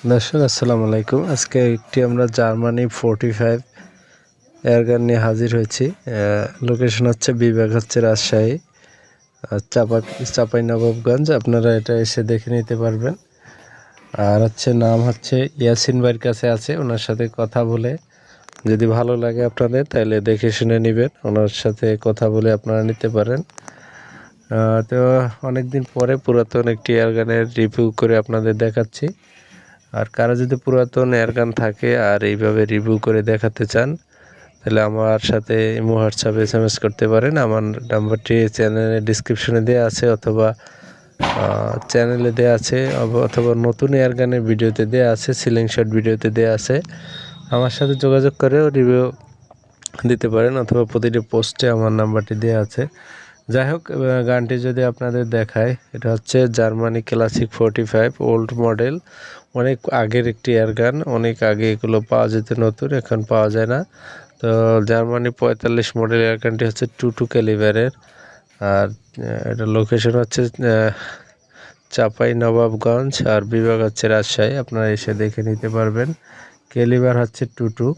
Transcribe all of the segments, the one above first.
দর্শক আসসালামু আলাইকুম। আজকে একটি আমরা জার্মানি 45 এয়ারগান নিয়ে হাজির হয়েছি। লোকেশন হচ্ছে বিভাগ হচ্ছে রাজশাহী, চাঁপাইনবাবগঞ্জ। আপনারা এটা এসে দেখে নিতে পারবেন। আর হচ্ছে নাম হচ্ছে ইয়াসিন ভাইয়ের কাছে আছে, ওনার সাথে কথা বলে যদি ভালো লাগে আপনাদের তাহলে দেখে শুনে নেবেন, ওনার সাথে কথা বলে আপনারা নিতে পারেন। তো অনেকদিন পরে পুরাতন একটি এয়ারগানের রিভিউ করে আপনাদের দেখাচ্ছি। আর কারো যদি পুরাতন এয়ারগান থাকে আর এইভাবে রিভিউ করে দেখাতে চান তাহলে আমার সাথে হোয়াটসঅ্যাপে SMS করতে পারেন। আমার নাম্বারটি চ্যানেলের ডিসক্রিপশনে দেওয়া আছে, অথবা চ্যানেলে দেওয়া আছে, অথবা নতুন এয়ারগানের ভিডিওতে দেওয়া আছে, সিলিং শট ভিডিওতে দেওয়া আছে। আমার সাথে যোগাযোগ করেও রিভিউ দিতে পারেন, অথবা প্রতিটি পোস্টে আমার নাম্বারটি দেওয়া আছে। যাই হোক, গানটি যদি আপনাদের দেখায়, এটা হচ্ছে জার্মানি ক্লাসিক 45 ওল্ড মডেল, অনেক আগের একটি এয়ারগান। অনেক আগে এগুলো পাওয়া যেত নতুন, এখন পাওয়া যায় না। তো জার্মানি 45 মডেল এয়ারগানটি হচ্ছে 22 ক্যালিবারের। আর এটা লোকেশন হচ্ছে চাঁপাইনবাবগঞ্জ, আর বিভাগ হচ্ছে রাজশাহী। আপনারা এসে দেখে নিতে পারবেন। ক্যালিবার হচ্ছে 22।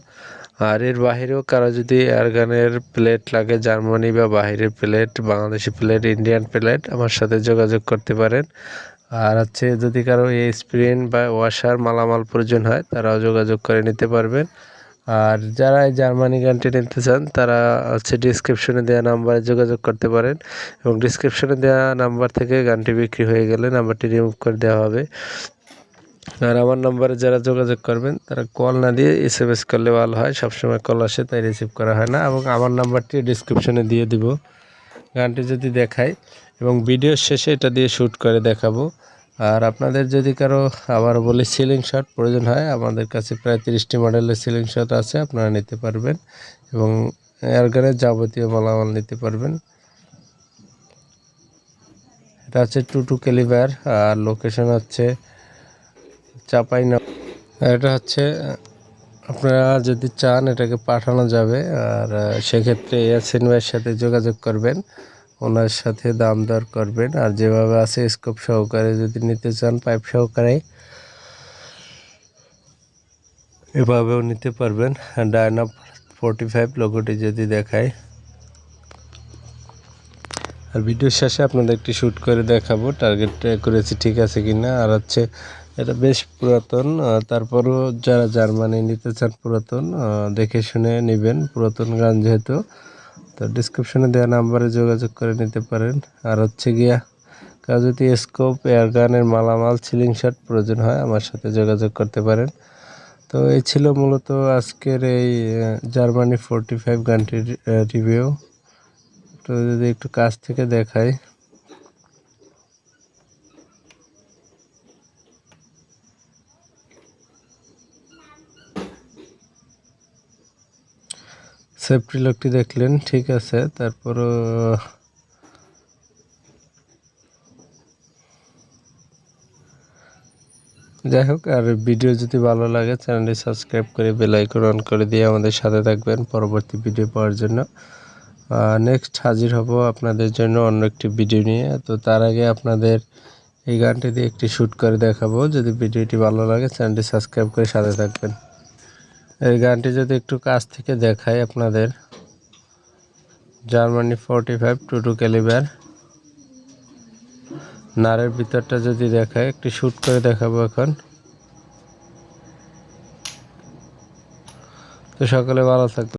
আর এর বাহিরেও কারো যদি এয়ারগানের প্লেট লাগে, জার্মানি বা বাহিরের plate, Bangladeshi plate, Indian plate, আমার সাথে যোগাযোগ করতে পারেন। আর হচ্ছে যদি কারো এই স্প্রিন বা ওয়াশার মালামাল প্রয়োজন হয় তারাও যোগাযোগ করে নিতে পারবেন। আর যারা এই জার্মানি গানটি নিতে চান তারা হচ্ছে ডিসক্রিপশনে দেওয়া নাম্বারে যোগাযোগ করতে পারেন, এবং ডিসক্রিপশনে দেওয়া নাম্বার থেকে গানটি বিক্রি হয়ে গেলে নাম্বারটি রিমুভ করে দেওয়া হবে। আর আমার নাম্বারে যারা যোগাযোগ করবেন তারা কল না দিয়ে SMS করলে ভালো হয়। সবসময় কল আসে তাই রিসিভ করা হয় না, এবং আমার নাম্বারটি ডিসক্রিপশনে দিয়ে দিব। গানটি যদি দেখাই এবং ভিডিওর শেষে এটা দিয়ে শ্যুট করে দেখাবো। আর আপনাদের যদি কারো আবার বলি সিলিং শট প্রয়োজন হয়, আমাদের কাছে প্রায় 30টি মডেলের সিলিং শট আছে, আপনারা নিতে পারবেন, এবং এয়ারগানের যাবতীয় মালামাল নিতে পারবেন। এটা হচ্ছে 22 ক্যালিবার, আর লোকেশন হচ্ছে এটা হচ্ছে আপনারা যদি চান এটাকে পাঠানো যাবে। আর সেক্ষেত্রে ইয়াসিন ভাইয়ের সাথে যোগাযোগ করবেন, ওনার সাথে দাম দর করবেন। আর যেভাবে আছে স্কোপ সহকারে যদি নিতে চান, পাইপ সহকারে, এভাবেও নিতে পারবেন। ডায়না 45 লোগোটি যদি দেখায়, আর ভিডিওর শেষে আপনাদের একটি শ্যুট করে দেখাবো টার্গেট করেছি ঠিক আছে কিনা। আর হচ্ছে এটা বেশ পুরাতন, তারপরও যারা জার্মানি নিতে চান পুরাতন, দেখে শুনে নেবেন, পুরাতন গান যেহেতু। তো ডিসক্রিপশনে দেওয়া নাম্বারে যোগাযোগ করে নিতে পারেন। আর হচ্ছে গিয়া কারো যদি স্কোপ, এয়ারগানের মালামাল, সিলিং শট প্রয়োজন হয় আমার সাথে যোগাযোগ করতে পারেন। তো এই ছিল মূলত আজকের এই জার্মানি 45 গানটির রিভিউ। তো যদি একটু কাছ থেকে দেখাই, সেফটি লকটি দেখলেন ঠিক আছে। তারপরও যাই হোক, আর ভিডিও যদি ভালো লাগে চ্যানেলটি সাবস্ক্রাইব করে বেল আইকন অন করে দিয়ে আমাদের সাথে থাকবেন পরবর্তী ভিডিও পাওয়ার জন্য। নেক্সট হাজির হব আপনাদের জন্য অন্য একটি ভিডিও নিয়ে। তো তার আগে আপনাদের এই গানটি দিয়ে একটি শ্যুট করে দেখাবো। যদি ভিডিওটি ভালো লাগে চ্যানেলটি সাবস্ক্রাইব করে সাথে থাকবেন। এই গানটি যদি একটু কাছ থেকে দেখাই আপনাদের, জার্মানি 45 22 ক্যালিবার, নারের ভিতরটা যদি দেখায়, একটি শ্যুট করে দেখাবো এখন। তো সকলে ভালো থাকবে।